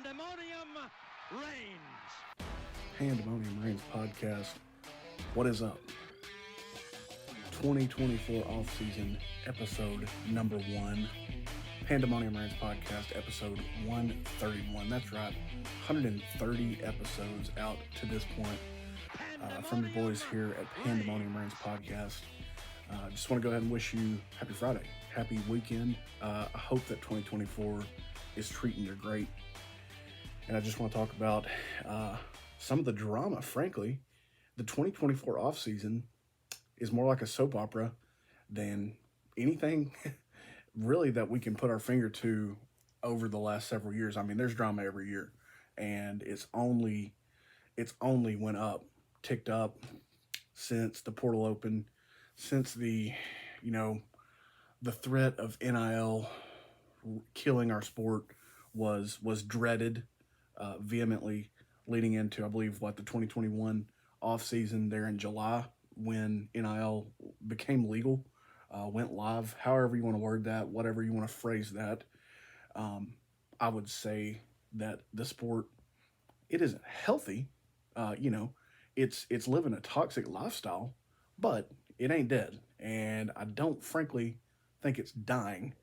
Pandemonium Reigns. Pandemonium Reigns podcast. What is up? 2024 Offseason episode number 1. Pandemonium Reigns podcast episode 131. That's right. 130 episodes out to this point from the boys here at Pandemonium Reigns podcast. Just want to go ahead and wish you happy Friday, happy weekend. I hope that 2024 is treating you great. And I just want to talk about some of the drama, frankly. The 2024 offseason is more like a soap opera than anything really that we can put our finger to over the last several years. I mean, there's drama every year, and it's only went up, ticked up since the portal opened, since the threat of NIL killing our sport was dreaded vehemently leading into, I believe, the 2021 offseason there in July when NIL became legal, went live, however you want to word that, whatever you want to phrase that. I would say that the sport, it isn't healthy. It's living a toxic lifestyle, but it ain't dead. And I don't, frankly, think it's dying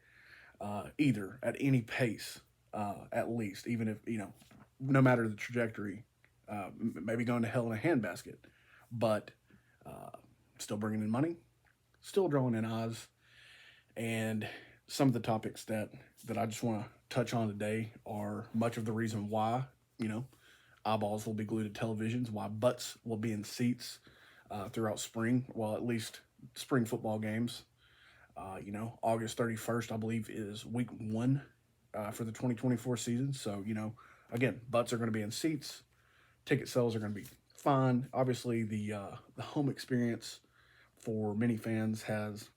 either at any pace, at least, even if, no matter the trajectory, maybe going to hell in a handbasket, but still bringing in money, still drawing in eyes. And some of the topics that I just want to touch on today are much of the reason why, eyeballs will be glued to televisions, why butts will be in seats throughout spring, well, at least spring football games. August 31st, I believe, is week 1 for the 2024 season. So, again, butts are going to be in seats. Ticket sales are going to be fine. Obviously, the home experience for many fans has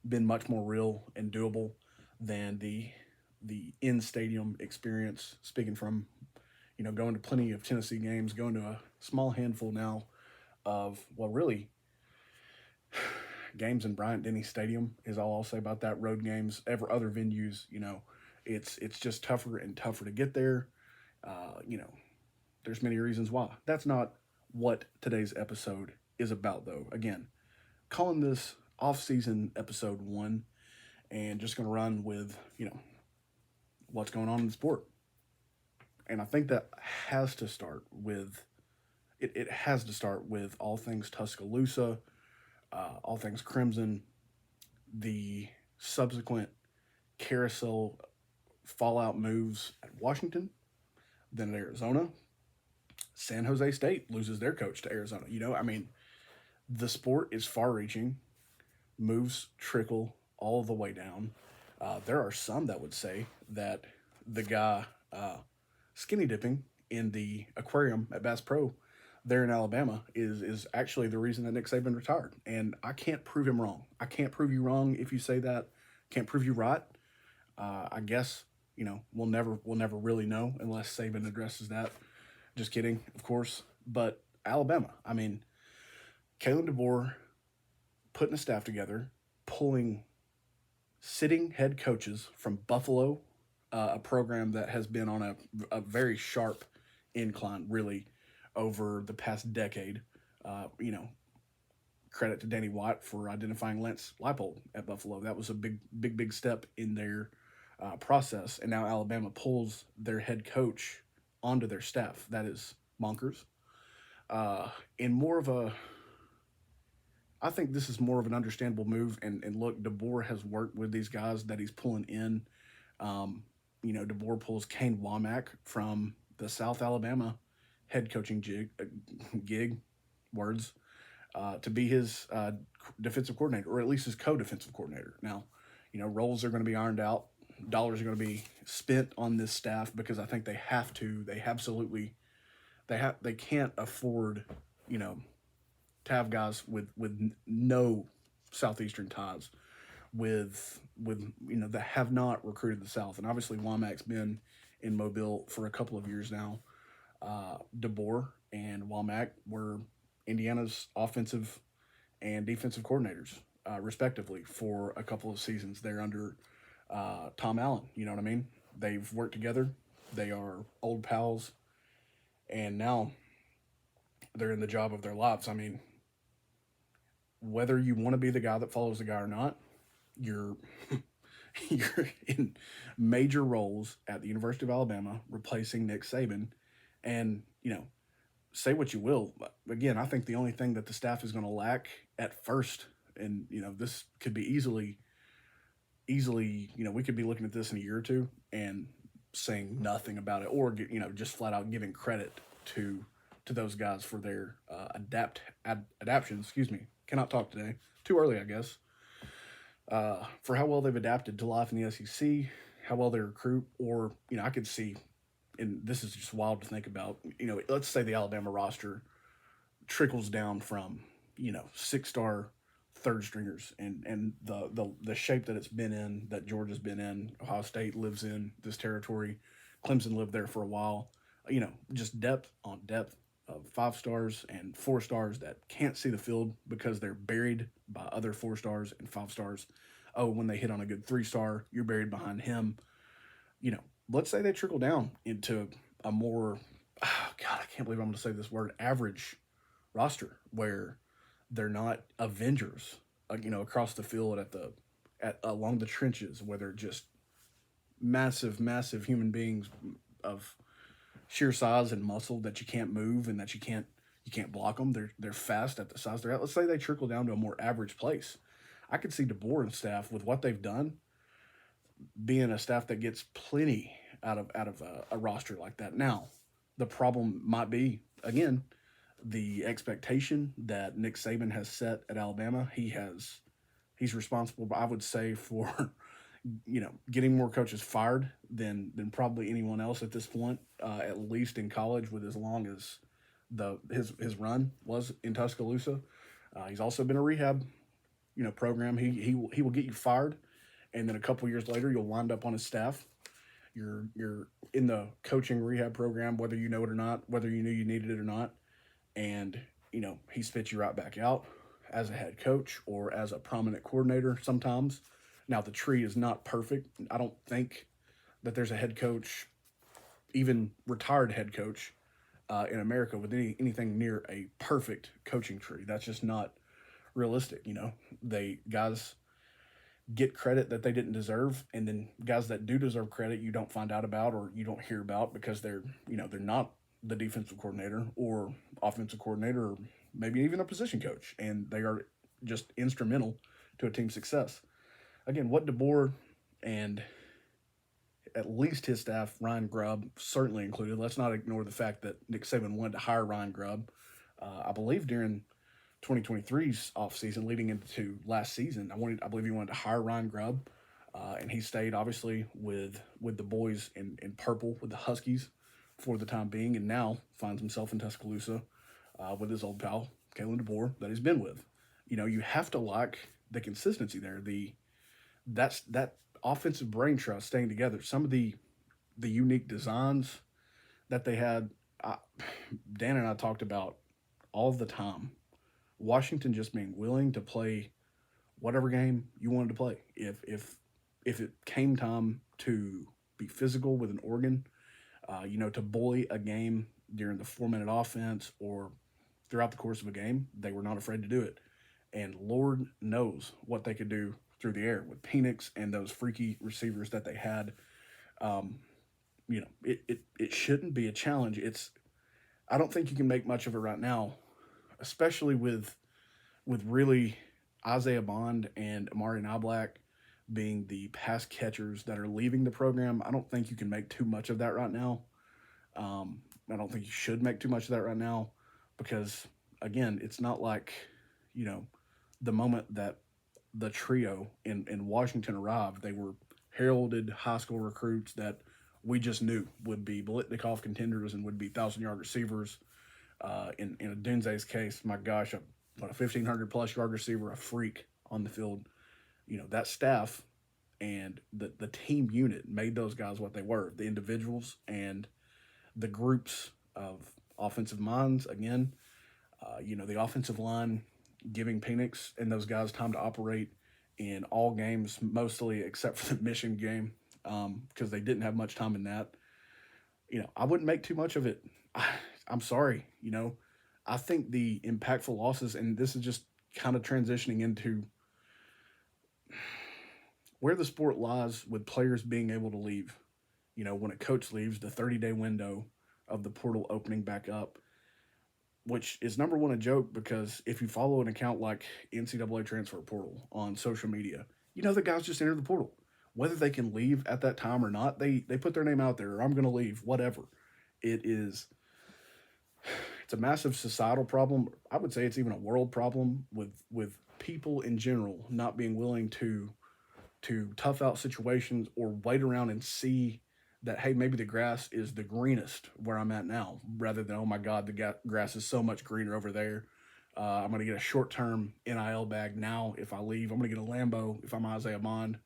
been much more real and doable than the in-stadium experience. Speaking from, going to plenty of Tennessee games, going to a small handful now of, really, games in Bryant-Denny Stadium is all I'll say about that. Road games, other venues, it's just tougher and tougher to get there. There's many reasons why. That's not what today's episode is about, though. Again, calling this off-season episode 1 and just going to run with, what's going on in the sport. And I think that has to start with, it has to start with all things Tuscaloosa, all things Crimson, the subsequent carousel fallout moves at Washington, then at Arizona. San Jose State loses their coach to Arizona. The sport is far-reaching. Moves trickle all the way down. There are some that would say that the guy skinny dipping in the aquarium at Bass Pro there in Alabama is actually the reason that Nick Saban retired. And I can't prove him wrong. I can't prove you wrong if you say that. Can't prove you right. I guess, we'll never really know unless Saban addresses that. Just kidding, of course. But Alabama, Kalen DeBoer putting a staff together, pulling sitting head coaches from Buffalo, a program that has been on a very sharp incline, really, over the past decade. Credit to Danny White for identifying Lance Leipold at Buffalo. That was a big step in their process. And now Alabama pulls their head coach onto their staff. That is bonkers. In more of a, I think this is more of an understandable move. And look, DeBoer has worked with these guys that he's pulling in. DeBoer pulls Kane Womack from the South Alabama head coaching gig, words, to be his defensive coordinator, or at least his co-defensive coordinator. Now, roles are going to be ironed out. Dollars are going to be spent on this staff because I think they have to. They absolutely, they can't afford, to have guys with no Southeastern ties, with that have not recruited the South. And obviously Womack's been in Mobile for a couple of years now. DeBoer and Womack were Indiana's offensive and defensive coordinators, respectively, for a couple of seasons there under Tom Allen. You know what I mean? They've worked together. They are old pals, and now they're in the job of their lives. I mean, whether you want to be the guy that follows the guy or not, you're you're in major roles at the University of Alabama, replacing Nick Saban, and say what you will. But again, I think the only thing that the staff is going to lack at first, and this could be easily, we could be looking at this in a year or two and saying nothing about it, or just flat out giving credit to those guys for their adaptation. Excuse me, cannot talk today. Too early, I guess. For how well they've adapted to life in the SEC, how well they recruit, or I could see, and this is just wild to think about. Let's say the Alabama roster trickles down from 6-star third stringers, and the shape that it's been in, that Georgia's been in, Ohio State lives in this territory, Clemson lived there for a while. Just depth on depth of 5 stars and 4 stars that can't see the field because they're buried by other 4 stars and 5 stars. Oh, when they hit on a good 3-star, you're buried behind him. Let's say they trickle down into a more, God, I can't believe I'm going to say this word, average roster where they're not Avengers, across the field along the trenches, where they're just massive human beings of sheer size and muscle that you can't move and that you can't block them. They're fast at the size they're at. Let's say they trickle down to a more average place. I could see DeBoer and staff, with what they've done, being a staff that gets plenty out of a roster like that. Now, the problem might be, again, the expectation that Nick Saban has set at Alabama. He's responsible, I would say, for getting more coaches fired than probably anyone else at this point, at least in college, with as long as his run was in Tuscaloosa. He's also been a rehab program. He will get you fired, and then a couple years later you'll wind up on his staff. You're in the coaching rehab program, whether you know it or not, whether you knew you needed it or not, and he spits you right back out as a head coach or as a prominent coordinator sometimes. Now, the tree is not perfect. I don't think that there's a head coach, even retired head coach, in America with anything near a perfect coaching tree. That's just not realistic. Guys get credit that they didn't deserve, and then guys that do deserve credit you don't find out about or you don't hear about because they're not the defensive coordinator or offensive coordinator or maybe even a position coach, and they are just instrumental to a team's success. Again, what DeBoer and at least his staff, Ryan Grubb certainly included. Let's not ignore the fact that Nick Saban wanted to hire Ryan Grubb. I believe during 2023's offseason leading into last season, I believe he wanted to hire Ryan Grubb, and he stayed obviously with the boys in purple with the Huskies for the time being, and now finds himself in Tuscaloosa with his old pal Kalen DeBoer that he's been with. You have to like the consistency there. That offensive brain trust staying together. Some of the unique designs that they had, Dan and I talked about all the time. Washington just being willing to play whatever game you wanted to play. If it came time to be physical with an Oregon, to bully a game during the 4-minute offense or throughout the course of a game, they were not afraid to do it. And Lord knows what they could do through the air with Penix and those freaky receivers that they had. It shouldn't be a challenge. I don't think you can make much of it right now, especially with really Isaiah Bond and Amari Niblack being the pass catchers that are leaving the program. I don't think you can make too much of that right now. I don't think you should make too much of that right now because, again, it's not like, the moment that the trio in Washington arrived, they were heralded high school recruits that we just knew would be Biletnikoff contenders and would be 1,000-yard receivers. In Dunze's case, my gosh, a 1,500-plus yard receiver, a freak on the field. That staff and the team unit made those guys what they were, the individuals and the groups of offensive minds. Again, the offensive line giving Penix and those guys time to operate in all games, mostly except for the Michigan game, because they didn't have much time in that. I wouldn't make too much of it. I'm sorry. I think the impactful losses, and this is just kind of transitioning into where the sport lies with players being able to leave. When a coach leaves, the 30-day window of the portal opening back up, which is number one a joke because if you follow an account like NCAA Transfer Portal on social media, the guys just enter the portal. Whether they can leave at that time or not, they put their name out there. Or I'm going to leave, whatever. It is. It's a massive societal problem. I would say it's even a world problem with people in general not being willing to tough out situations or wait around and see that, hey, maybe the grass is the greenest where I'm at now, rather than, oh my God, the grass is so much greener over there. I'm going to get a short-term NIL bag now if I leave. I'm going to get a Lambo if I'm Isaiah Bond.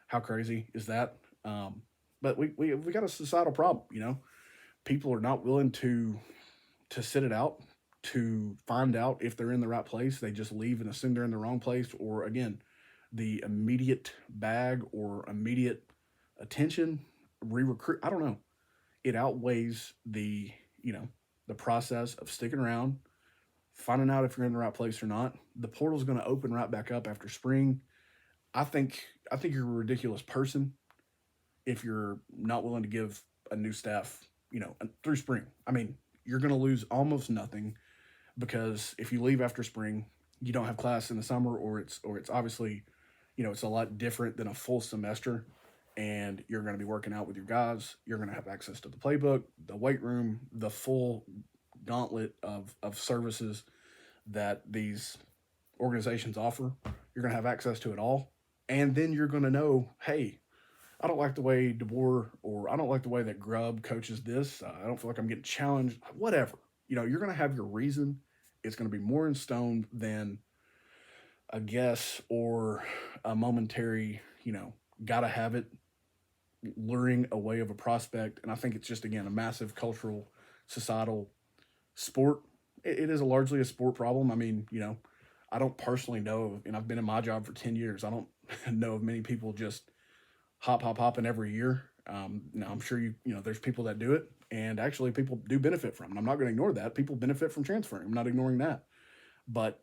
How crazy is that? But we got a societal problem. People are not willing to sit it out, to find out if they're in the right place. They just leave and assume they're in the wrong place, or again, the immediate bag or immediate attention, re-recruit. I don't know. It outweighs the process of sticking around, finding out if you're in the right place or not. The portal's going to open right back up after spring. I think you're a ridiculous person if you're not willing to give a new staff, through spring. I mean, you're going to lose almost nothing because if you leave after spring, you don't have class in the summer, or it's obviously, it's a lot different than a full semester, and you're going to be working out with your guys. You're going to have access to the playbook, the weight room, the full gauntlet of services that these organizations offer. You're going to have access to it all. And then you're going to know, hey, I don't like the way DeBoer, or I don't like the way that Grubb coaches this. I don't feel like I'm getting challenged. Whatever. You're going to have your reason. It's going to be more in stone than a guess or a momentary, gotta have it, luring away of a prospect. And I think it's just, again, a massive cultural, societal sport. It is largely a sport problem. I mean, I don't personally know, and I've been in my job for 10 years. I don't know of many people just hopping every year. Now I'm sure there's people that do it, and actually people do benefit from it. I'm not going to ignore that. People benefit from transferring. I'm not ignoring that. But,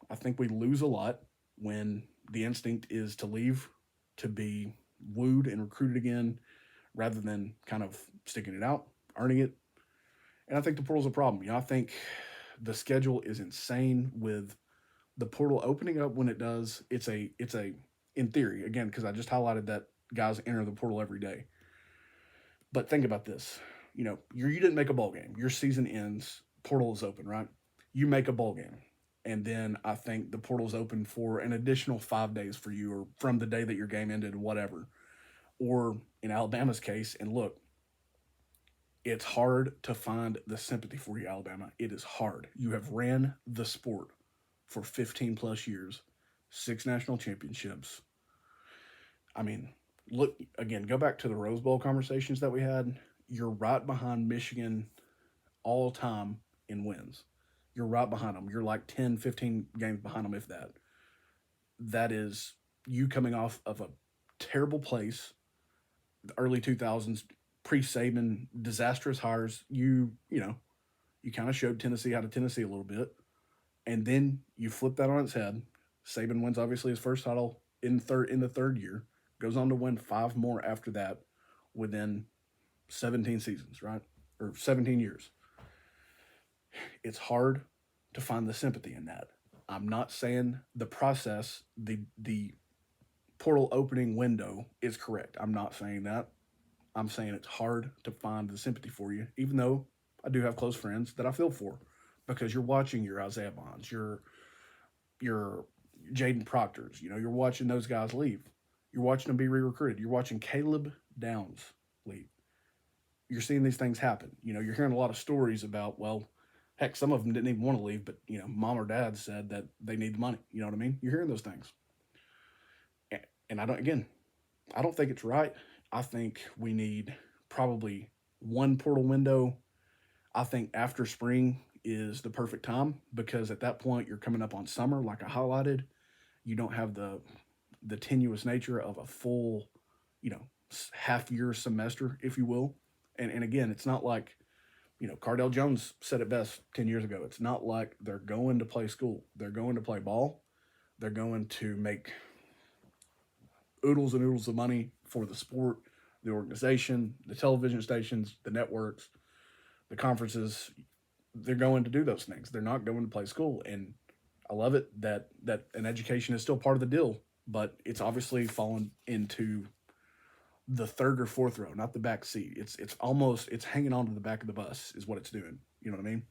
I think we lose a lot when the instinct is to leave, to be wooed and recruited again, rather than kind of sticking it out, earning it. And I think the portal's a problem. I think the schedule is insane with the portal opening up when it does. It's a in theory, again, because I just highlighted that guys enter the portal every day. But think about this. You didn't make a bowl game. Your season ends, portal is open, right? You make a bowl game. And then I think the portal's open for an additional 5 days for you, or from the day that your game ended, whatever. Or in Alabama's case, and look, it's hard to find the sympathy for you, Alabama. It is hard. You have ran the sport for 15 plus years, 6 national championships. I mean, look, again, go back to the Rose Bowl conversations that we had. You're right behind Michigan all time in wins. You're right behind them. You're like 10, 15 games behind them, if that. That is you coming off of a terrible place, the early 2000s, pre-Saban, disastrous hires. You kind of showed Tennessee how to Tennessee a little bit. And then you flip that on its head. Saban wins, obviously, his first title in the third year. Goes on to win 5 more after that within 17 seasons, right? Or 17 years. It's hard to find the sympathy in that. I'm not saying the process, the portal opening window is correct. I'm not saying that. I'm saying it's hard to find the sympathy for you, even though I do have close friends that I feel for, because you're watching your Isaiah Bonds, your Jaden Proctors, you're watching those guys leave. You're watching them be re-recruited. You're watching Caleb Downs leave. You're seeing these things happen. You're hearing a lot of stories about, well, heck, some of them didn't even want to leave, but, mom or dad said that they need the money. You know what I mean? You're hearing those things. And I don't think it's right. I think we need probably one portal window. I think after spring is the perfect time, because at that point you're coming up on summer, like I highlighted. You don't have the tenuous nature of a full, half-year semester, if you will. And again, it's not like, Cardell Jones said it best 10 years ago. It's not like they're going to play school. They're going to play ball. They're going to make oodles and oodles of money for the sport, the organization, the television stations, the networks, the conferences. They're going to do those things. They're not going to play school. And I love it that an education is still part of the deal, but it's obviously fallen into the third or fourth row, not the back seat. It's hanging on to the back of the bus is what it's doing. You know what I mean?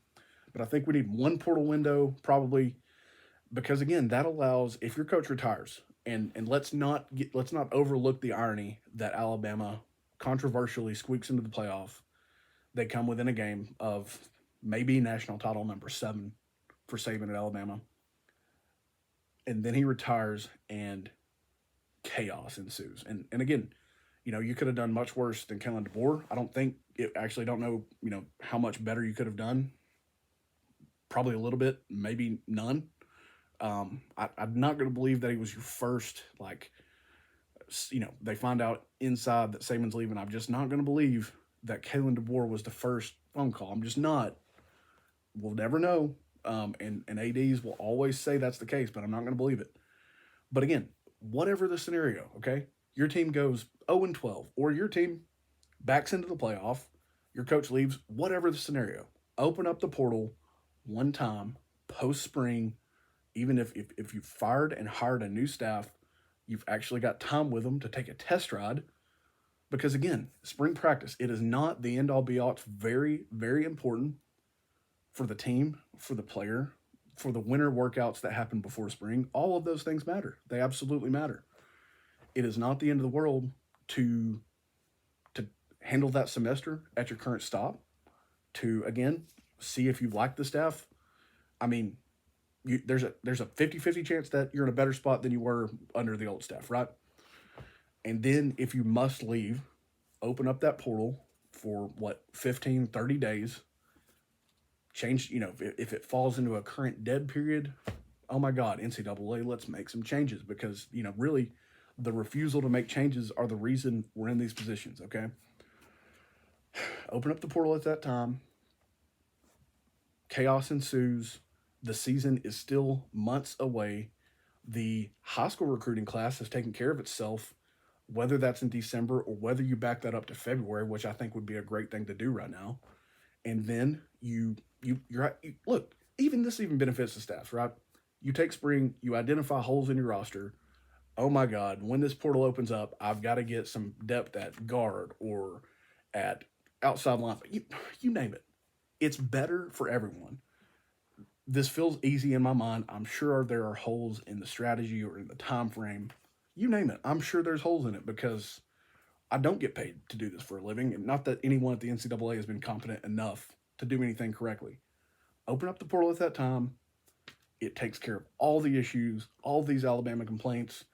But I think we need one portal window probably, because again, that allows, if your coach retires, and let's not overlook the irony that Alabama controversially squeaks into the playoff. They come within a game of maybe national title number 7 for Saban at Alabama. And then he retires and chaos ensues. And again, you could have done much worse than Kalen DeBoer. I don't know, how much better you could have done. Probably a little bit, maybe none. I'm not going to believe that he was your first, they find out inside that Saban's leaving. I'm just not going to believe that Kalen DeBoer was the first phone call. I'm just not. We'll never know. And ADs will always say that's the case, but I'm not going to believe it. But again, whatever the scenario, okay? Your team goes 0-12, or your team backs into the playoff, your coach leaves, whatever the scenario. Open up the portal one time, post-spring, even if you fired and hired a new staff, you've actually got time with them to take a test ride. Because again, spring practice, it is not the end-all be-all. It's very, very important for the team, for the player, for the winter workouts that happen before spring. All of those things matter. They absolutely matter. It is not the end of the world to handle that semester at your current stop, to, again, see if you like the staff. I mean, there's a 50-50 chance that you're in a better spot than you were under the old staff, right? And then if you must leave, open up that portal for 15, 30 days. Change, if it falls into a current dead period, oh my God, NCAA, let's make some changes, because, really the refusal to make changes are the reason we're in these positions, okay? Open up the portal at that time. Chaos ensues. The season is still months away. The high school recruiting class has taken care of itself, whether that's in December or whether you back that up to February, which I think would be a great thing to do right now. And then you're look, this even benefits the staff, right? You take spring, you identify holes in your roster. Oh my God, when this portal opens up, I've got to get some depth at guard or at outside line. You name it. It's better for everyone. This feels easy in my mind. I'm sure there are holes in the strategy or in the time frame. You name it. I'm sure there's holes in it, because I don't get paid to do this for a living. And not that anyone at the NCAA has been competent enough to do anything correctly. Open up the portal at that time. It takes care of all the issues, all these Alabama complaints,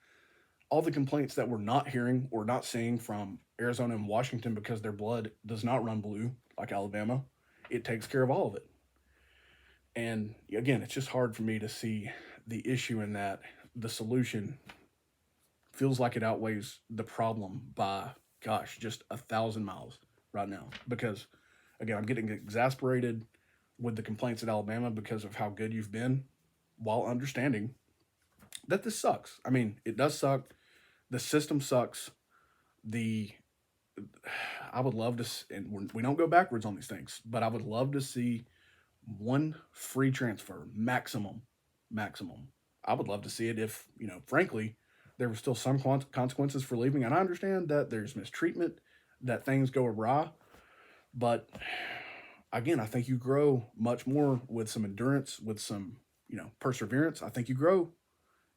all the complaints that we're not hearing or not seeing from Arizona and Washington because their blood does not run blue like Alabama. It takes care of all of it. And again, it's just hard for me to see the issue in that. The solution feels like it outweighs the problem by, just 1,000 miles right now. Because, again, I'm getting exasperated with the complaints at Alabama because of how good you've been, while understanding that this sucks. I mean, it does suck. The system sucks. I would love to, and we don't go backwards on these things, but I would love to see one free transfer, maximum. I would love to see it if, frankly, there were still some consequences for leaving. And I understand that there's mistreatment, that things go awry. But again, I think you grow much more with some endurance, with some, perseverance. I think you grow.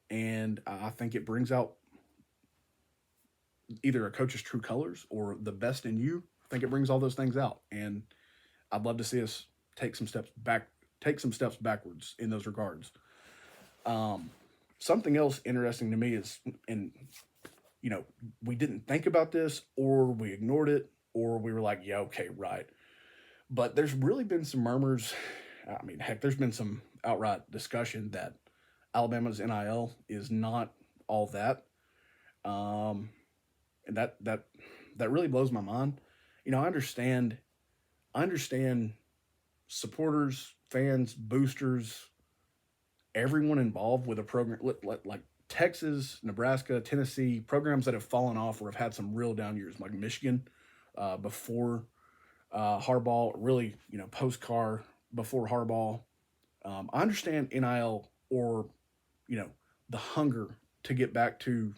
And I think it brings out either a coach's true colors or the best in you. I think it brings all those things out. And I'd love to see us take some steps backwards in those regards. Something else interesting to me is, and we didn't think about this, or we ignored it, or we were like, yeah, okay, right. But there's really been some murmurs. I mean, heck, there's been some outright discussion that Alabama's NIL is not all that. And that really blows my mind. I understand supporters, fans, boosters, everyone involved with a program like Texas, Nebraska, Tennessee, programs that have fallen off or have had some real down years, like Michigan, before Harbaugh, really, post Carr, before Harbaugh. I understand NIL or, you know, the hunger to get back to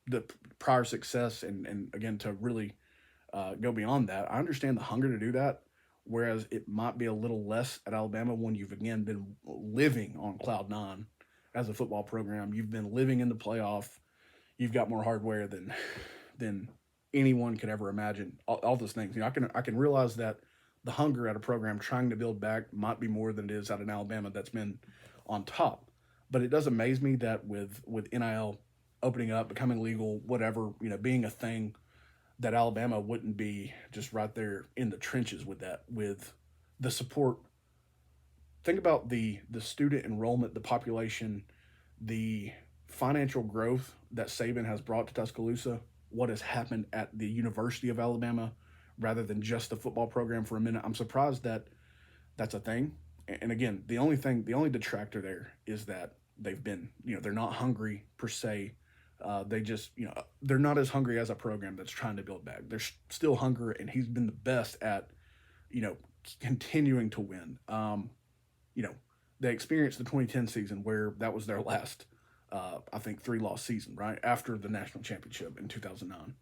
the prior success and again, to really go beyond that. I understand the hunger to do that, whereas it might be a little less at Alabama when you've again been living on cloud nine as a football program. You've been living in the playoff. You've got more hardware than anyone could ever imagine. All those things. I can realize that the hunger at a program trying to build back might be more than it is at an Alabama that's been on top. But it does amaze me that with NIL opening up, becoming legal, whatever, being a thing, that Alabama wouldn't be just right there in the trenches with that, with the support. Think about the student enrollment, the population, the financial growth that Saban has brought to Tuscaloosa, what has happened at the University of Alabama rather than just the football program for a minute. I'm surprised that that's a thing. And again, the only detractor there is that they've been, they're not hungry per se. They just, they're not as hungry as a program that's trying to build back. They're still hungry, and he's been the best at, continuing to win. They experienced the 2010 season where that was their last, I think, 3-loss season, right? After the national championship in 2009.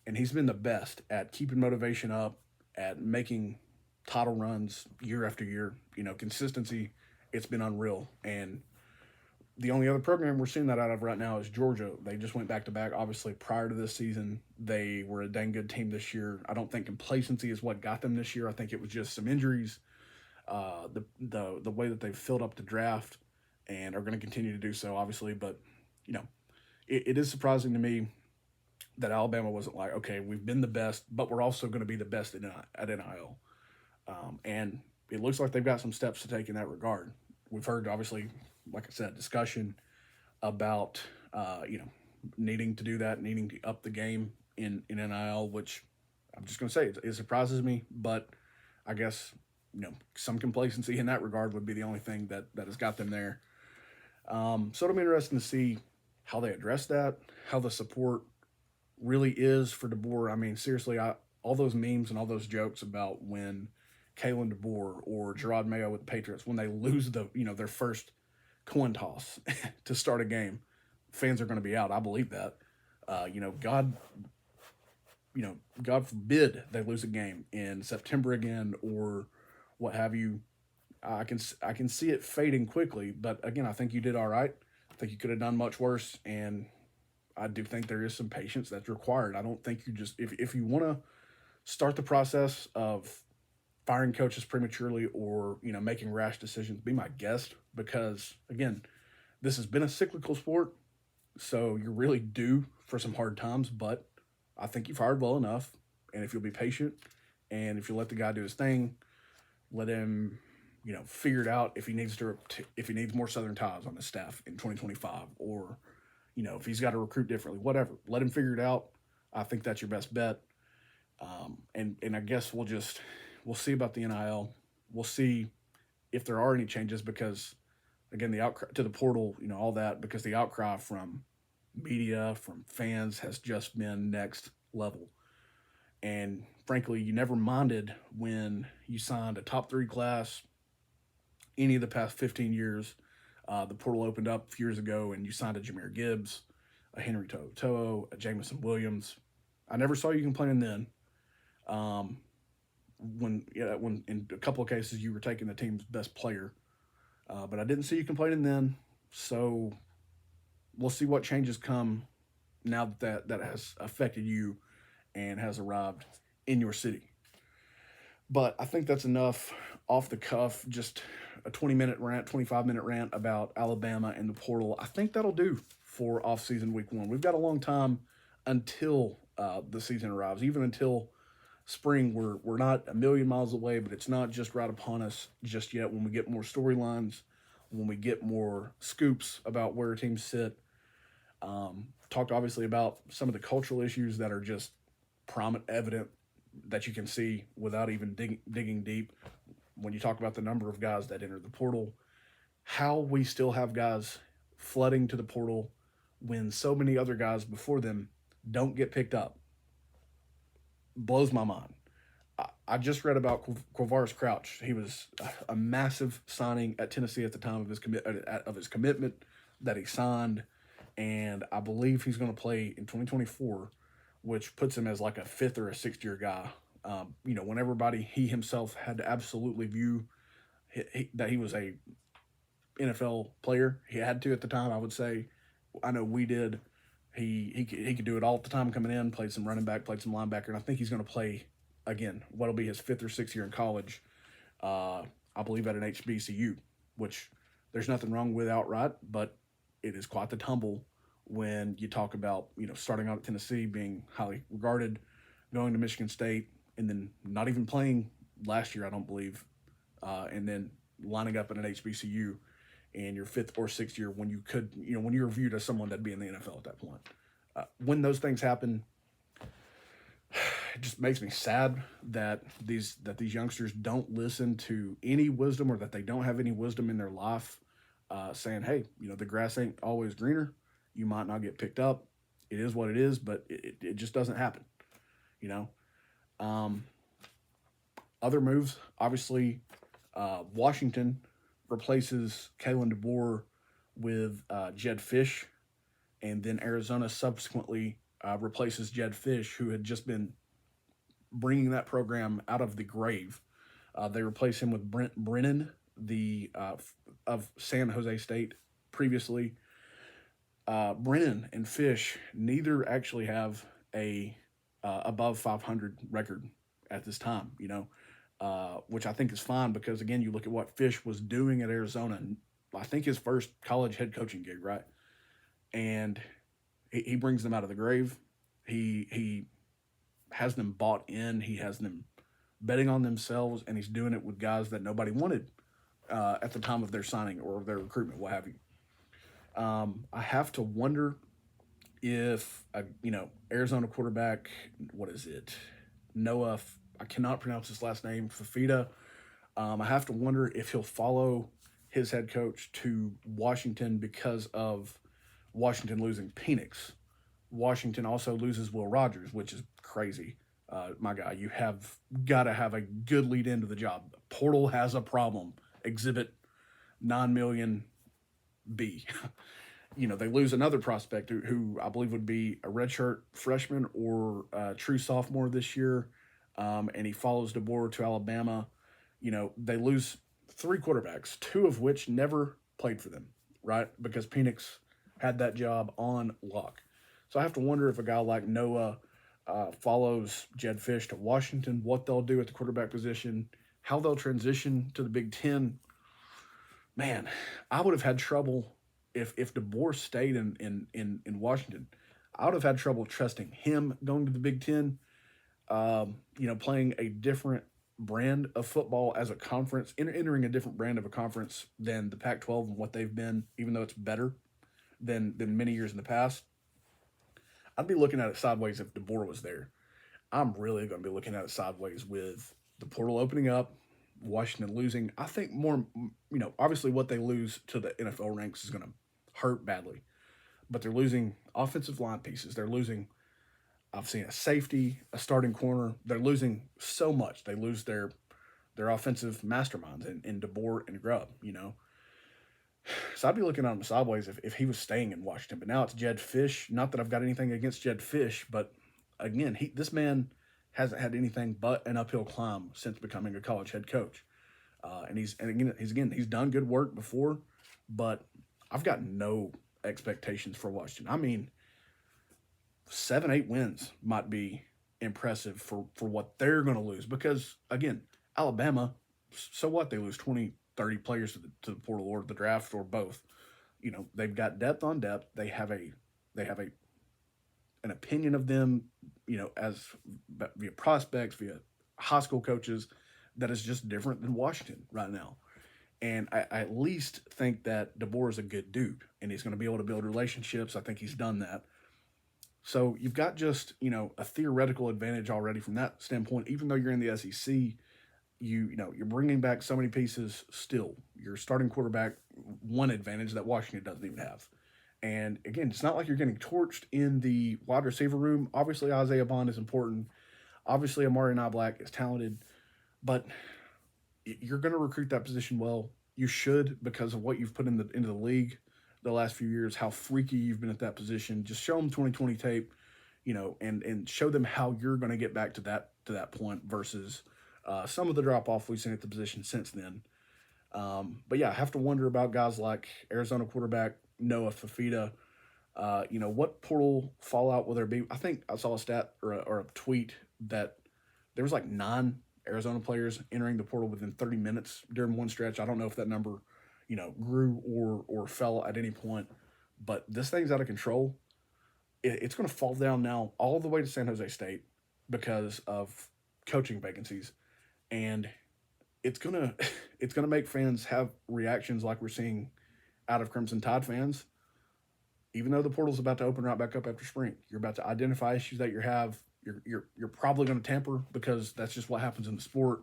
And he's been the best at keeping motivation up, at making title runs year after year. Consistency, it's been unreal. And the only other program we're seeing that out of right now is Georgia. They just went back-to-back. Obviously, prior to this season, they were a dang good team this year. I don't think complacency is what got them this year. I think it was just some injuries, the way that they've filled up the draft and are going to continue to do so, obviously. But, it is surprising to me that Alabama wasn't like, okay, we've been the best, but we're also going to be the best at NIL. And it looks like they've got some steps to take in that regard. We've heard, obviously, like I said, discussion about, needing to do that, needing to up the game in NIL, which I'm just going to say it surprises me, but I guess, some complacency in that regard would be the only thing that has got them there. So it'll be interesting to see how they address that, how the support really is for DeBoer. I mean, seriously, all those memes and all those jokes about when Kalen DeBoer or Gerard Mayo with the Patriots, when they lose their first coin toss to start a game, fans are going to be out. I believe that. God forbid they lose a game in September again or what have you. I can see it fading quickly, but again, I think you did all right. I think you could have done much worse, and I do think there is some patience that's required. I don't think you just, if you want to start the process of firing coaches prematurely or, making rash decisions, be my guest, because again, this has been a cyclical sport. So you're really due for some hard times, but I think you've hired well enough. And if you'll be patient and if you let the guy do his thing, let him, figure it out if he needs more Southern ties on his staff in 2025, or, if he's got to recruit differently, whatever, let him figure it out. I think that's your best bet. And I guess we'll see about the NIL. We'll see if there are any changes because, again, the outcry to the portal, all that, because the outcry from media, from fans has just been next level. And frankly, you never minded when you signed a top 3 class any of the past 15 years. The portal opened up a few years ago and you signed a Jahmyr Gibbs, a Henry To'o, a Jamison Williams. I never saw you complaining then. When in a couple of cases you were taking the team's best player, but I didn't see you complaining then. So we'll see what changes come now that has affected you and has arrived in your city. But I think that's enough off the cuff, just a 20-minute rant, 25-minute rant about Alabama and the portal. I think that'll do for off-season week 1. We've got a long time until the season arrives, even until spring. We're not a million miles away, but it's not just right upon us just yet. When we get more storylines, when we get more scoops about where teams sit, talked obviously about some of the cultural issues that are just prominent, evident that you can see without even digging deep. When you talk about the number of guys that enter the portal, how we still have guys flooding to the portal when so many other guys before them don't get picked up blows my mind. I just read about Quavaris Crouch. He was a massive signing at Tennessee at the time of his commitment that he signed, and I believe he's going to play in 2024, which puts him as like a 5th or a 6th year guy. When everybody, he himself had to absolutely view that he was a NFL player. He had to at the time, I would say. I know we did. He could do it all the time coming in, played some running back, played some linebacker, and I think he's going to play, again, what'll be his 5th or 6th year in college, I believe at an HBCU, which there's nothing wrong with outright, but it is quite the tumble when you talk about, starting out at Tennessee, being highly regarded, going to Michigan State, and then not even playing last year, I don't believe, and then lining up at an HBCU in your 5th or 6th year when you could, when you're viewed as someone that'd be in the NFL at that point. When those things happen, it just makes me sad that these youngsters don't listen to any wisdom, or that they don't have any wisdom in their life, saying, hey, the grass ain't always greener. You might not get picked up. It is what it is, but it just doesn't happen, Other moves, obviously, Washington replaces Kalen DeBoer with Jed Fish, and then Arizona subsequently replaces Jed Fish, who had just been bringing that program out of the grave. They replace him with Brent Brennan, of San Jose State previously. Brennan and Fish neither actually have a above 500 record at this time, which I think is fine because, again, you look at what Fish was doing at Arizona. I think his first college head coaching gig, right? And he brings them out of the grave. He has them bought in. He has them betting on themselves, and he's doing it with guys that nobody wanted at the time of their signing or their recruitment, what have you. I have to wonder if, Arizona quarterback, what is it? Noah, I cannot pronounce his last name, Fafita. I have to wonder if he'll follow his head coach to Washington because of Washington losing Penix. Washington also loses Will Rogers, which is crazy. My guy, you have got to have a good lead into the job. Portal has a problem. Exhibit 9 million B. They lose another prospect who I believe would be a redshirt freshman or a true sophomore this year, and he follows DeBoer to Alabama. They lose 3 quarterbacks, 2 of which never played for them, right? Because Penix had that job on lock. So I have to wonder if a guy like Noah follows Jed Fish to Washington, what they'll do at the quarterback position, how they'll transition to the Big Ten. Man, I would have had trouble if DeBoer stayed in Washington. I would have had trouble trusting him going to the Big Ten. Playing a different brand of football as a conference, entering a different brand of a conference than the Pac-12 and what they've been, even though it's better than many years in the past. I'd be looking at it sideways if DeBoer was there. I'm really going to be looking at it sideways with the portal opening up, Washington losing. I think more, obviously what they lose to the NFL ranks is going to hurt badly, but they're losing offensive line pieces. They're losing, I've seen a safety, a starting corner. They're losing so much. They lose their offensive masterminds in DeBoer and Grubb, So I'd be looking at him sideways if he was staying in Washington. But now it's Jed Fish. Not that I've got anything against Jed Fish, but again, this man hasn't had anything but an uphill climb since becoming a college head coach. He's done good work before, but I've got no expectations for Washington. I mean, 7-8 wins might be impressive for what they're going to lose because, again, Alabama, so what? They lose 20, 30 players to the portal or the draft or both. They've got depth on depth. They have an opinion of them, as via prospects, via high school coaches, that is just different than Washington right now. And I at least think that DeBoer is a good dude, and he's going to be able to build relationships. I think he's done that. So you've got just, a theoretical advantage already from that standpoint. Even though you're in the SEC, you're bringing back so many pieces still. Your starting quarterback, one advantage that Washington doesn't even have. And again, it's not like you're getting torched in the wide receiver room. Obviously, Isaiah Bond is important. Obviously, Amari Black is talented, but you're going to recruit that position well. You should, because of what you've put into the league the last few years, how freaky you've been at that position. Just show them 2020 tape, and show them how you're going to get back to that point versus some of the drop off we've seen at the position since then. But yeah, I have to wonder about guys like Arizona quarterback Noah Fafita. What portal fallout will there be? I think I saw a stat or a tweet that there was like 9 Arizona players entering the portal within 30 minutes during one stretch. I don't know if that number, grew or fell at any point, but this thing's out of control. It's going to fall down now all the way to San Jose State because of coaching vacancies, and it's gonna it's gonna make fans have reactions like we're seeing out of Crimson Tide fans. Even though the portal's about to open right back up after spring, you're about to identify issues that you have. You're probably going to tamper because that's just what happens in the sport.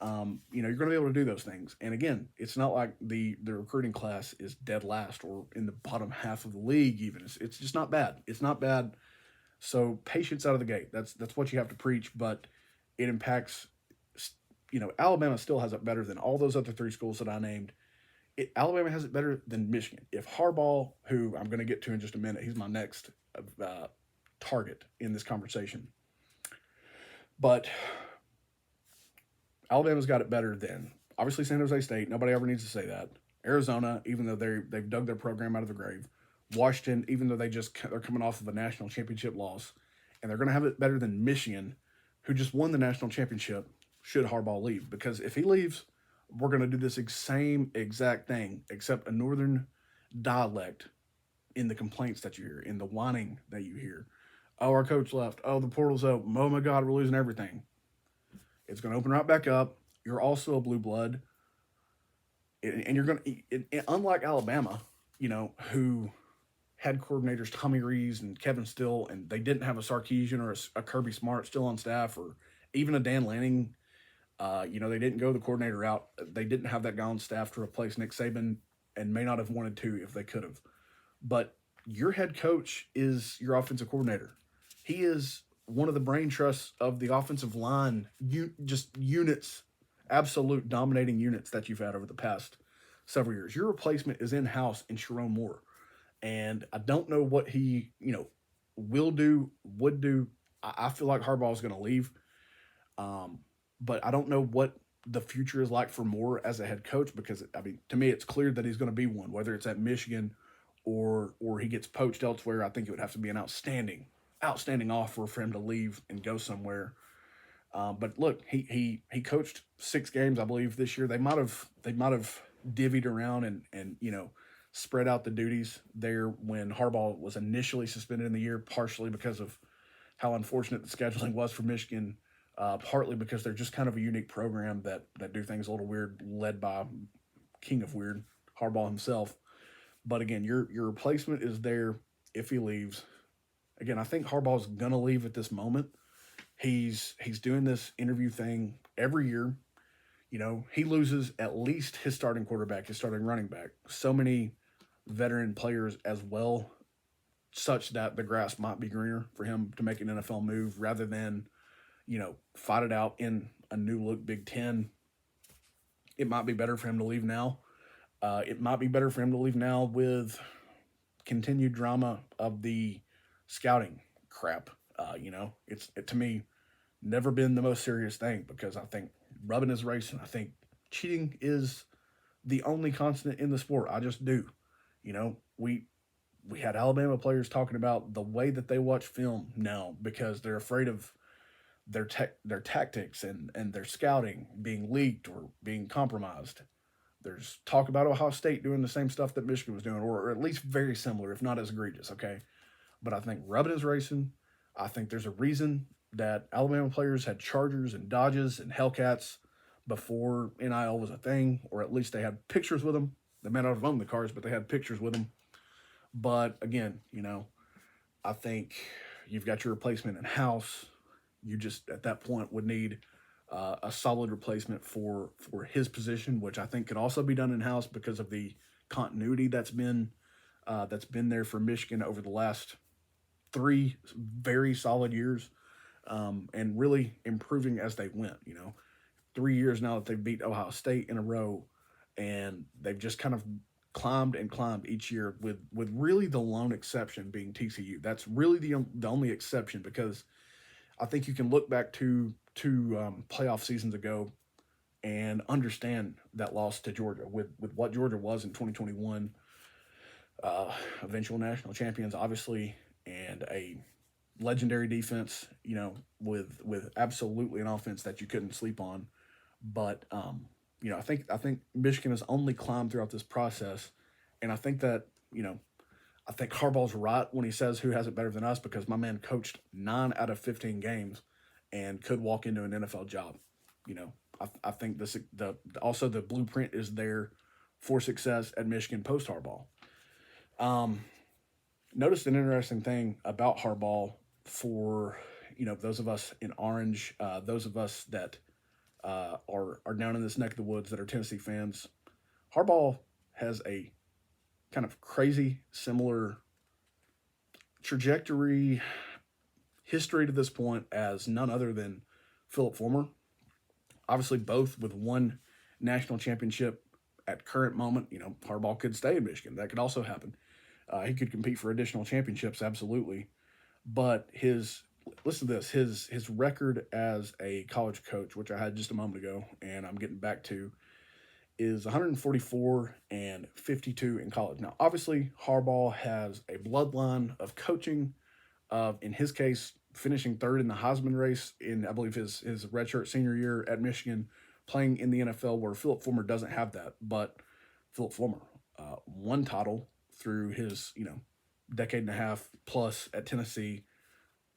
You're going to be able to do those things. And again, it's not like the recruiting class is dead last or in the bottom half of the league. Even it's just not bad. It's not bad. So patience out of the gate. That's what you have to preach. But it impacts. Alabama still has it better than all those other 3 schools that I named. Alabama has it better than Michigan. If Harbaugh, who I'm going to get to in just a minute, he's my next target in this conversation. But Alabama's got it better than, obviously, San Jose State. Nobody ever needs to say that. Arizona, even though they've dug their program out of the grave. Washington, even though they're coming off of a national championship loss. And they're going to have it better than Michigan, who just won the national championship, should Harbaugh leave. Because if he leaves, we're going to do this same exact thing, except a northern dialect in the complaints that you hear, in the whining that you hear. Oh, our coach left. Oh, the portal's open. Oh, my God, we're losing everything. It's going to open right back up. You're also a blue blood. And you're going to, unlike Alabama, who had coordinators Tommy Rees and Kevin Still, and they didn't have a Sarkisian or a Kirby Smart still on staff, or even a Dan Lanning. They didn't go the coordinator route. They didn't have that guy on staff to replace Nick Saban, and may not have wanted to if they could have. But your head coach is your offensive coordinator. He is one of the brain trusts of the offensive line, just units, absolute dominating units that you've had over the past several years. Your replacement is in-house in Sharon Moore. And I don't know what he, will do, would do. I feel like Harbaugh is going to leave. But I don't know what the future is like for Moore as a head coach, because, to me, it's clear that he's going to be one, whether it's at Michigan or he gets poached elsewhere. I think it would have to be an outstanding offer for him to leave and go somewhere. But look, he coached 6 games, I believe, this year. They might have divvied around and spread out the duties there when Harbaugh was initially suspended in the year, partially because of how unfortunate the scheduling was for Michigan. Partly because they're just kind of a unique program that do things a little weird, led by King of Weird, Harbaugh himself. But again, your replacement is there if he leaves. Again, I think Harbaugh's going to leave at this moment. He's doing this interview thing every year. He loses at least his starting quarterback, his starting running back. So many veteran players as well, such that the grass might be greener for him to make an NFL move rather than fight it out in a new look Big Ten. It might be better for him to leave now. It might be better for him to leave now with continued drama of the scouting crap. It's to me never been the most serious thing, because I think rubbing is racing. I think cheating is the only constant in the sport. I just do. We had Alabama players talking about the way that they watch film now because they're afraid of their tactics and their scouting being leaked or being compromised. There's talk about Ohio State doing the same stuff that Michigan was doing, or at least very similar, if not as egregious, okay? But I think rubbing is racing. I think there's a reason that Alabama players had Chargers and Dodges and Hellcats before NIL was a thing, or at least they had pictures with them. They may not have owned the cars, but they had pictures with them. But again, I think You've got your replacement in house. You just at that point would need a solid replacement for his position, which I think could also be done in house because of the continuity that's been there for Michigan over the last 3 very solid years, and really improving as they went. 3 years now that they've beat Ohio State in a row, and they've just kind of climbed and climbed each year, with really the lone exception being TCU. That's really the only exception, because I think you can look back to playoff seasons ago and understand that loss to Georgia with what Georgia was in 2021, eventual national champions, obviously, and a legendary defense, with absolutely an offense that you couldn't sleep on. But I think Michigan has only climbed throughout this process, and I think that I think Harbaugh's right when he says who has it better than us, because my man coached 9 out of 15 games and could walk into an NFL job. I think also the blueprint is there for success at Michigan post Harbaugh. Noticed an interesting thing about Harbaugh for those of us in orange, those of us that are down in this neck of the woods that are Tennessee fans. Harbaugh has a kind of crazy similar trajectory, history to this point as none other than Philip Fulmer. Obviously, both with one national championship at current moment. Harbaugh could stay in Michigan. That could also happen. He could compete for additional championships, absolutely. But listen to this, his record as a college coach, which I had just a moment ago, and I'm getting back to, is 144 and 52 in college. Now, obviously, Harbaugh has a bloodline of coaching, in his case, finishing third in the Heisman race in, I believe, his redshirt senior year at Michigan, playing in the NFL, where Philip Fulmer doesn't have that. But Philip Fulmer, one title through his, decade and a half plus at Tennessee,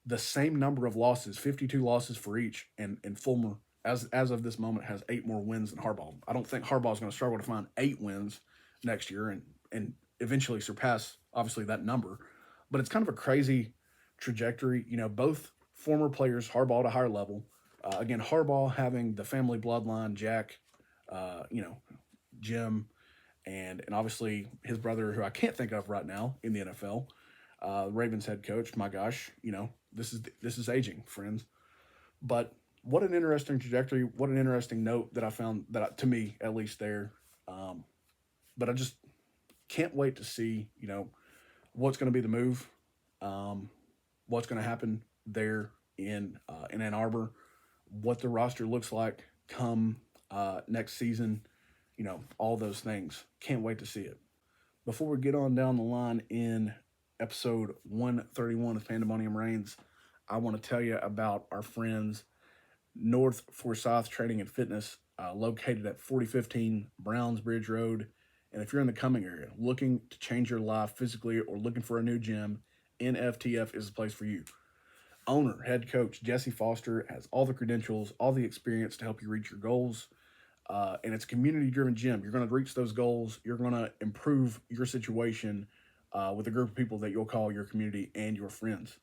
the same number of losses, 52 losses for each, and Fulmer, as of this moment, has 8 more wins than Harbaugh. I don't think Harbaugh is going to struggle to find 8 wins next year and eventually surpass, obviously, that number. But it's kind of a crazy trajectory. Both former players, Harbaugh at a higher level. Again, Harbaugh having the family bloodline, Jack, Jim, and obviously his brother, who I can't think of right now in the NFL, Ravens head coach. My gosh, this is aging, friends. But what an interesting trajectory. What an interesting note that I found, to me at least, there. But I just can't wait to see, what's going to be the move, what's going to happen there in Ann Arbor, what the roster looks like come next season, all those things. Can't wait to see it. Before we get on down the line in episode 131 of Pandemonium Reigns, I want to tell you about our friends North Forsyth Training and Fitness, located at 4015 Browns Bridge Road. And if you're in the Cumming area, looking to change your life physically or looking for a new gym, NFTF is the place for you. Owner, head coach Jesse Foster has all the credentials, all the experience to help you reach your goals. And it's a community-driven gym. You're going to reach those goals. You're going to improve your situation with a group of people that you'll call your community and your friends.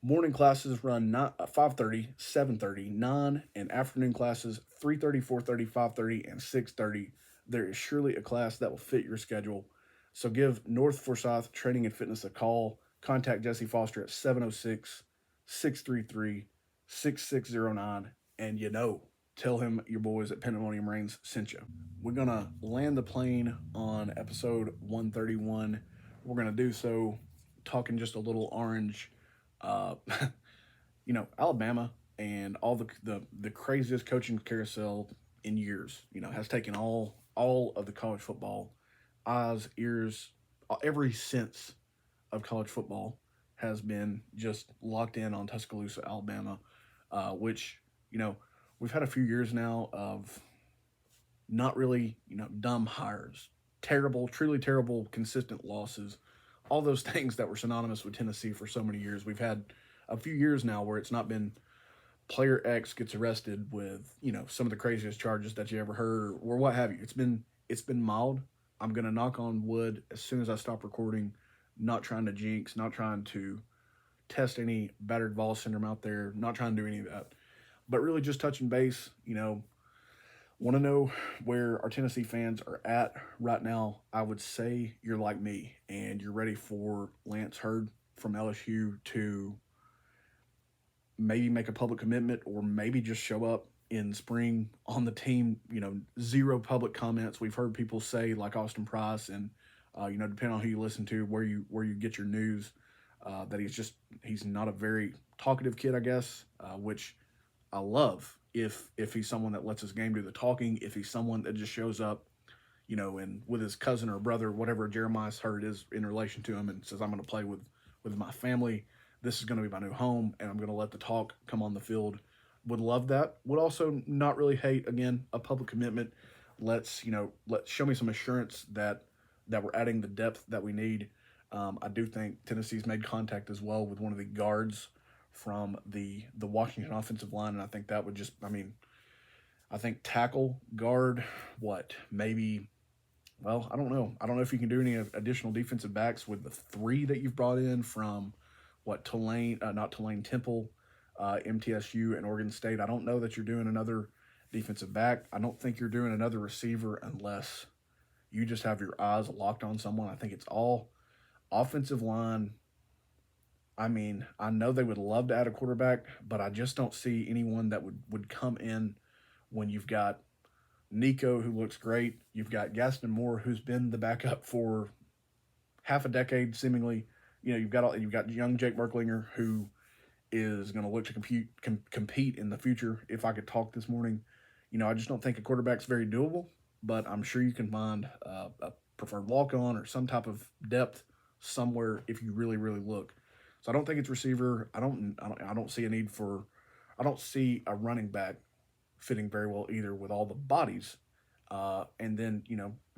Morning classes run 5:30, 7:30, 9, and afternoon classes 3:30, 4:30, 5:30, and 6:30. There is surely a class that will fit your schedule. So give North Forsyth Training and Fitness a call. Contact Jesse Foster at 706-633-6609. And tell him your boys at Pandemonium Reigns sent you. We're going to land the plane on episode 131. We're going to do so talking just a little orange. Alabama and all the craziest coaching carousel in years, has taken all of the college football eyes, ears, every sense of college football has been just locked in on Tuscaloosa, Alabama, which, we've had a few years now of not really, dumb hires, terrible, truly terrible, consistent losses, all those things that were synonymous with Tennessee for so many years. We've had a few years now where it's not been player X gets arrested with, some of the craziest charges that you ever heard or what have you. It's been mild. I'm going to knock on wood as soon as I stop recording, not trying to jinx, not trying to test any battered Vol syndrome out there. Not trying to do any of that, but really just touching base. Want to know where our Tennessee fans are at right now. I would say you're like me and you're ready for Lance Hurd from LSU to maybe make a public commitment or maybe just show up in spring on the team. Zero public comments. We've heard people say like Austin Price and depending on who you listen to, where you get your news, that he's not a very talkative kid, I guess, which I love if he's someone that lets his game do the talking, if he's someone that just shows up, and with his cousin or brother, whatever Jeremiah's heard is in relation to him, and says, I'm going to play with my family. This is going to be my new home, and I'm going to let the talk come on the field. Would love that. Would also not really hate, again, a public commitment. Let's show me some assurance that we're adding the depth that we need. I do think Tennessee's made contact as well with one of the guards from the Washington offensive line, and I think that would just, I think tackle, guard, maybe, well, I don't know. I don't know if you can do any additional defensive backs with the three that you've brought in from, Temple, MTSU, and Oregon State. I don't know that you're doing another defensive back. I don't think you're doing another receiver unless you just have your eyes locked on someone. I think it's all offensive line. I know they would love to add a quarterback, but I just don't see anyone that would come in when you've got Nico, who looks great. You've got Gaston Moore, who's been the backup for half a decade, seemingly. You've got young Jake Merklinger, who is going to look to compete in the future. If I could talk this morning, I just don't think a quarterback's very doable, but I'm sure you can find a preferred walk-on or some type of depth somewhere if you really, really look. So I don't think it's receiver. I don't see a need for. I don't see a running back fitting very well either with all the bodies, and then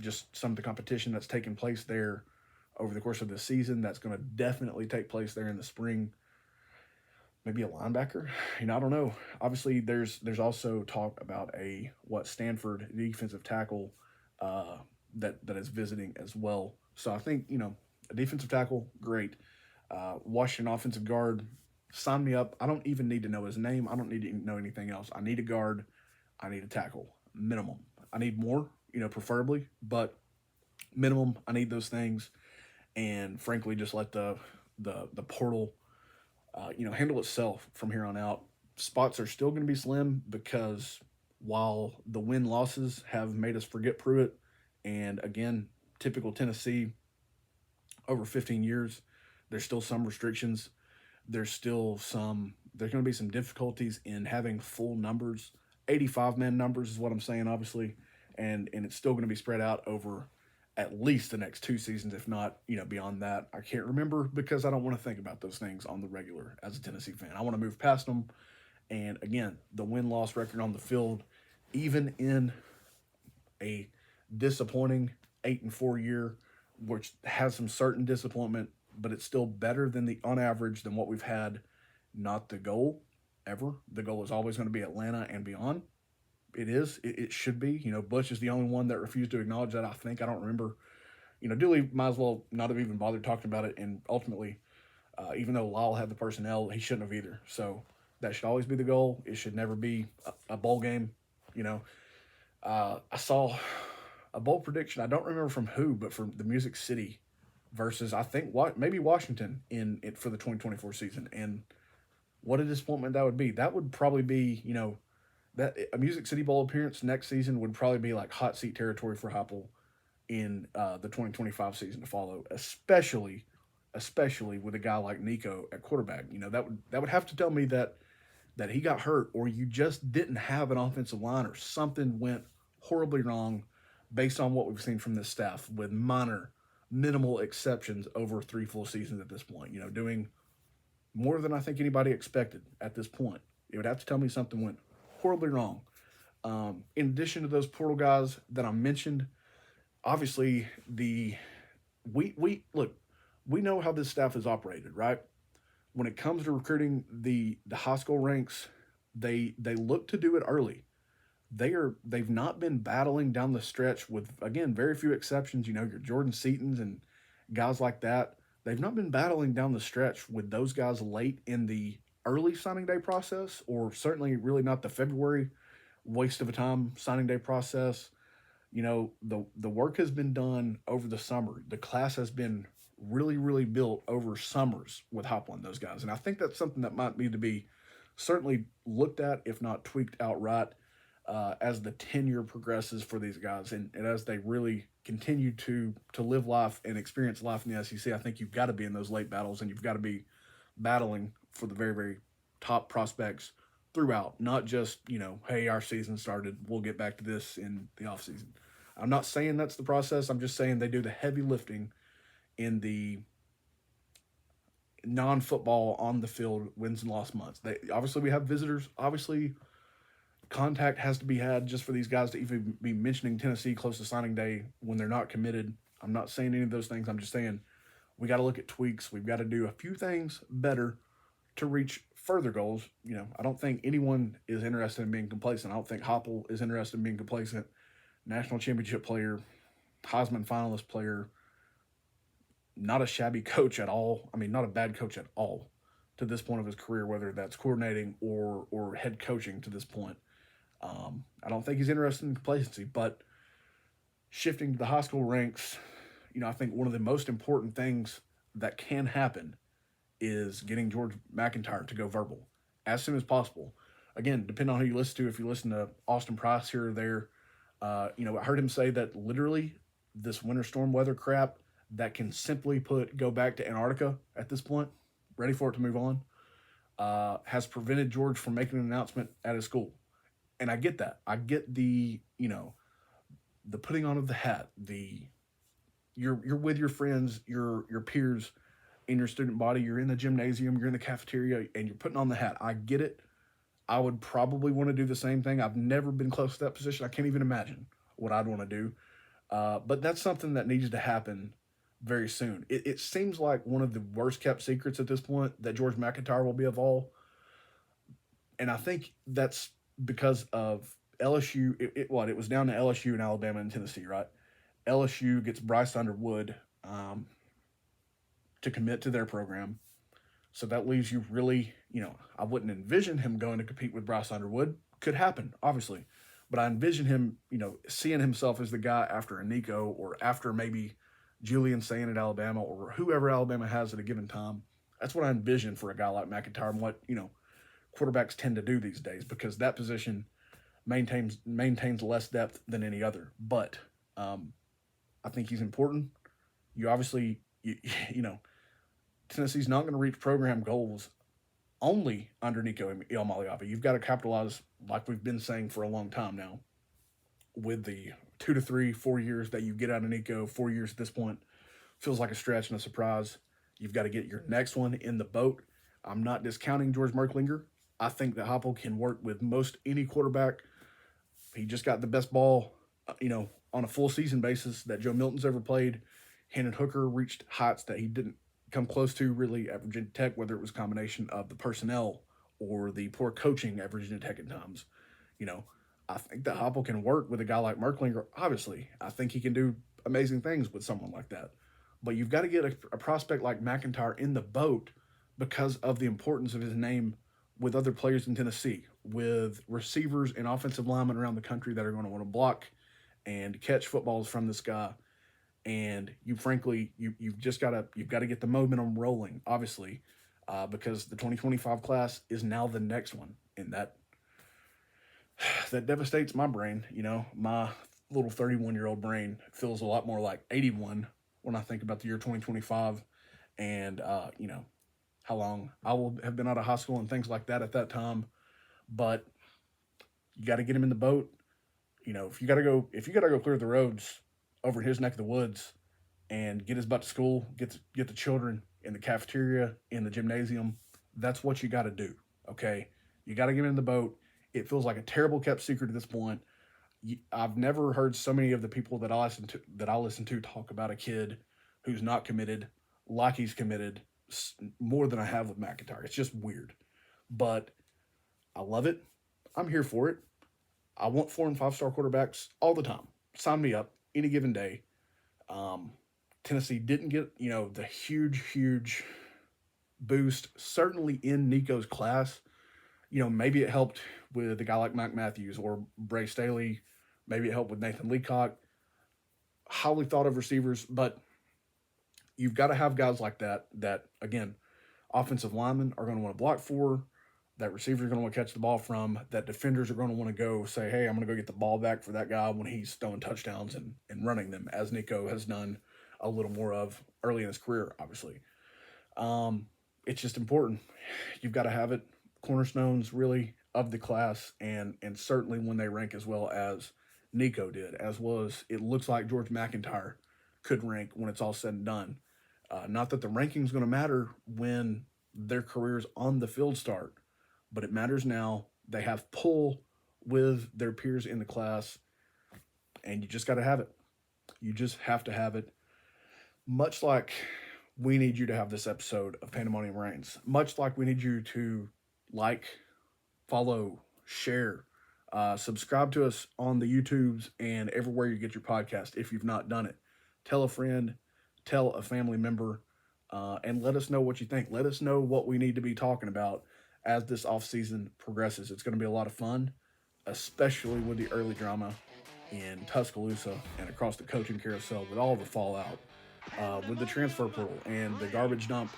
just some of the competition that's taken place there over the course of the season. That's going to definitely take place there in the spring. Maybe a linebacker. I don't know. Obviously, there's also talk about a Stanford defensive tackle that is visiting as well. So I think a defensive tackle, great. Washington offensive guard, sign me up. I don't even need to know his name. I don't need to know anything else. I need a guard. I need a tackle. Minimum. I need more, preferably, but minimum, I need those things. And frankly, just let the portal, handle itself from here on out. Spots are still going to be slim because while the win-losses have made us forget Pruitt, and again, typical Tennessee, over 15 years, there's still some restrictions. There's going to be some difficulties in having full numbers. 85-man numbers is what I'm saying, obviously, and it's still going to be spread out over at least the next 2 seasons, if not, beyond that. I can't remember because I don't want to think about those things on the regular as a Tennessee fan. I want to move past them. And again, the win-loss record on the field, even in a disappointing 8-4 year, which has some certain disappointment, but it's still better on average than what we've had. Not the goal ever. The goal is always going to be Atlanta and beyond. It is. It should be. Bush is the only one that refused to acknowledge that, I think. I don't remember. Dooley might as well not have even bothered talking about it. And ultimately, even though Lyle had the personnel, he shouldn't have either. So that should always be the goal. It should never be a bowl game. I saw a bowl prediction. I don't remember from who, but from the Music City versus, I think, maybe Washington in it for the 2024 season. And what a disappointment that would be. That would probably be, that a Music City Bowl appearance next season would probably be like hot seat territory for Heupel in the 2025 season to follow, especially with a guy like Nico at quarterback. That would have to tell me that he got hurt, or you just didn't have an offensive line, or something went horribly wrong based on what we've seen from this staff with minimal exceptions over 3 full seasons at this point. Doing more than I think anybody expected at this point. It would have to tell me something went horribly wrong. In addition to those portal guys that I mentioned, obviously we know how this staff is operated, right? When it comes to recruiting the high school ranks, they look to do it early. They've not been battling down the stretch with, again, very few exceptions. Your Jordan Seatons and guys like that. they've not been battling down the stretch with those guys late in the early signing day process, or certainly really not the February waste of a time signing day process. The work has been done over the summer. The class has been really, really built over summers with Hopland, those guys. And I think that's something that might need to be certainly looked at, if not tweaked outright, as the tenure progresses for these guys, and as they really continue to live life and experience life in the SEC. I think you've got to be in those late battles, and you've got to be battling for the very, very top prospects throughout, not just, hey, our season started, we'll get back to this in the offseason. I'm not saying that's the process. I'm just saying they do the heavy lifting in the non-football on the field wins and loss months. Obviously we have visitors. Obviously contact has to be had just for these guys to even be mentioning Tennessee close to signing day when they're not committed. I'm not saying any of those things. I'm just saying we got to look at tweaks. We've got to do a few things better to reach further goals. I don't think anyone is interested in being complacent. I don't think Hopple is interested in being complacent. National championship player, Heisman finalist player, not a shabby coach at all. I mean, not a bad coach at all to this point of his career, whether that's coordinating or head coaching to this point. I don't think he's interested in complacency, but shifting to the high school ranks, I think one of the most important things that can happen is getting George McIntyre to go verbal as soon as possible. Again, depending on who you listen to, if you listen to Austin Price here or there, I heard him say that literally this winter storm weather crap that can simply go back to Antarctica at this point, ready for it to move on, has prevented George from making an announcement at his school. And I get that. I get the putting on of the hat, you're with your friends, your peers in your student body, you're in the gymnasium, you're in the cafeteria, and you're putting on the hat. I get it. I would probably want to do the same thing. I've never been close to that position. I can't even imagine what I'd want to do. But that's something that needs to happen very soon. It seems like one of the worst kept secrets at this point that George McIntyre will be of all. And I think that's because of LSU. It was down to LSU and Alabama and Tennessee, right? LSU gets Bryce Underwood to commit to their program. So that leaves you really, I wouldn't envision him going to compete with Bryce Underwood. Could happen, obviously. But I envision him, seeing himself as the guy after a Nico or after maybe Julian Sayin at Alabama or whoever Alabama has at a given time. That's what I envision for a guy like McIntyre and what, quarterbacks tend to do these days, because that position maintains less depth than any other. But I think he's important. You obviously, Tennessee's not going to reach program goals only under Nico Iamaleava. You've got to capitalize, like we've been saying for a long time now, with the 2 to 3, 4 years that you get out of Nico. 4 years at this point feels like a stretch and a surprise. You've got to get your next one in the boat. I'm not discounting George Merklinger. I think that Hopple can work with most any quarterback. He just got the best ball, on a full season basis that Joe Milton's ever played. Hendon Hooker reached heights that he didn't come close to really at Virginia Tech, whether it was a combination of the personnel or the poor coaching at Virginia Tech at times. I think that Hopple can work with a guy like Merklinger. Obviously, I think he can do amazing things with someone like that. But you've got to get a prospect like McIntyre in the boat because of the importance of his name with other players in Tennessee, with receivers and offensive linemen around the country that are going to want to block and catch footballs from this guy. And you've got to get the momentum rolling, obviously, because the 2025 class is now the next one, and that devastates my brain. My little 31-year-old brain feels a lot more like 81 when I think about the year 2025, and how long I will have been out of high school and things like that at that time. But you got to get him in the boat. If you got to go clear the roads over his neck of the woods and get his butt to school, get the children in the cafeteria, in the gymnasium, that's what you got to do, okay? You got to get him in the boat. It feels like a terrible kept secret at this point. I've never heard so many of the people that I listen to talk about a kid who's not committed like he's committed more than I have with McIntyre. It's just weird. But I love it. I'm here for it. I want 4- and 5-star quarterbacks all the time. Sign me up any given day. Tennessee didn't get, the huge boost, certainly in Nico's class. Maybe it helped with a guy like Mike Matthews or Bray Staley. Maybe it helped with Nathan Leacock. Highly thought of receivers, but you've got to have guys like that, again, offensive linemen are going to want to block for, that receivers are going to want to catch the ball from, that defenders are going to want to go say, hey, I'm going to go get the ball back for that guy when he's throwing touchdowns and running them, as Nico has done a little more of early in his career, obviously. It's just important. You've got to have it. Cornerstones, really, of the class, and certainly when they rank as well as Nico did, as well as it looks like George McIntyre could rank when it's all said and done. Not that the ranking is going to matter when their careers on the field start, but it matters now. They have pull with their peers in the class, and you just got to have it. You just have to have it. Much like we need you to have this episode of Pandemonium Reigns, much like we need you to like, follow, share, subscribe to us on the YouTubes and everywhere you get your podcast if you've not done it. Tell a friend, tell a family member, and let us know what you think. Let us know what we need to be talking about as this offseason progresses. It's going to be a lot of fun, especially with the early drama in Tuscaloosa and across the coaching carousel with all the fallout, with the transfer portal and the garbage dump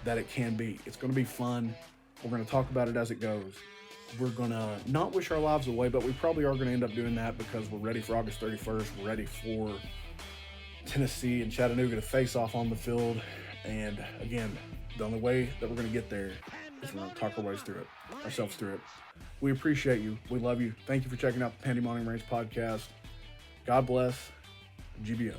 that it can be. It's going to be fun. We're going to talk about it as it goes. We're going to not wish our lives away, but we probably are going to end up doing that because we're ready for August 31st. We're ready for Tennessee and Chattanooga to face off on the field. And again, the only way that we're going to get there is we're going to talk ourselves through it. We appreciate you. We love you. Thank you for checking out the Pandemonium Reigns podcast. God bless. GBO.